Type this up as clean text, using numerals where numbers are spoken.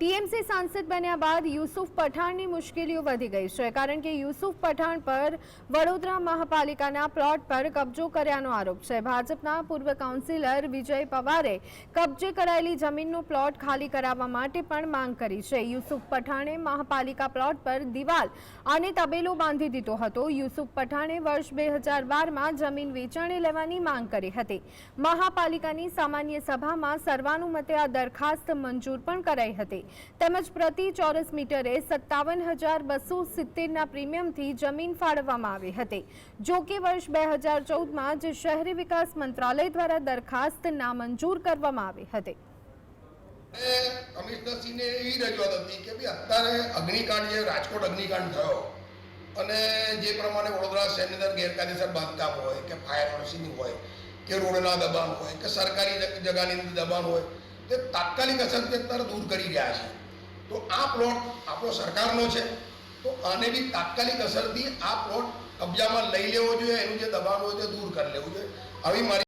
TMC સાંસદ બન્યા બાદ યુસુફ પઠાણની મુશ્કેલીઓ વધી ગઈ છે, કારણ કે યુસુફ પઠાણ પર વડોદરા મહાપાલિકાના પ્લોટ પર કબજો કર્યાનો આરોપ છે। ભાજપના પૂર્વ કાઉન્સિલર વિજય પવારે કબજે કરાયેલી જમીનનો પ્લોટ ખાલી કરાવવા માટે પણ માંગ કરી છે। યુસુફ પઠાણે મહાપાલિકા પ્લોટ પર દિવાલ અને તબેલો બાંધી દીધો હતો। યુસુફ પઠાણે વર્ષ 2012માં જમીન વેચાણે લેવાની માંગ કરી હતી। મહાપાલિકાની સામાન્ય સભામાં સર્વાનુમતે આ દરખાસ્ત મંજૂર પણ કરાઈ હતી। તેમજ પ્રતિ ચોરસ મીટરે 57,270ના પ્રીમિયમથી જમીન ફાળવવામાં આવી હતી। જો કે વર્ષ 2014માં જ શહેરી વિકાસ મંત્રાલય દ્વારા દરખાસ્ત નામંજૂર કરવામાં આવી હતી। કમિશનરશ્રીને એવી રજૂઆત હતી કે ભાઈ અત્યારે અગ્નિકાંડ જે રાજકોટ અગ્નિકાંડ થયો અને જે પ્રમાણે વડોદરા શહેરની અંદર ગેરકાયદેસર બાંધકામ હોય કે ફાયર હાઉસિંગ હોય કે રોડના દબાણ હોય કે સરકારી જગાની અંદર દબાણ હોય તે તાત્કાલિક અસરથી અત્યારે દૂર કરી રહ્યા છે। તો આ પ્લોટ આપણો સરકારનો છે, તો આને બી તાત્કાલિક અસરથી આ પ્લોટ કબજામાં લઈ લેવો જોઈએ, એનું જે દબાણ હોય તે દૂર કરી લેવું જોઈએ। આવી મારી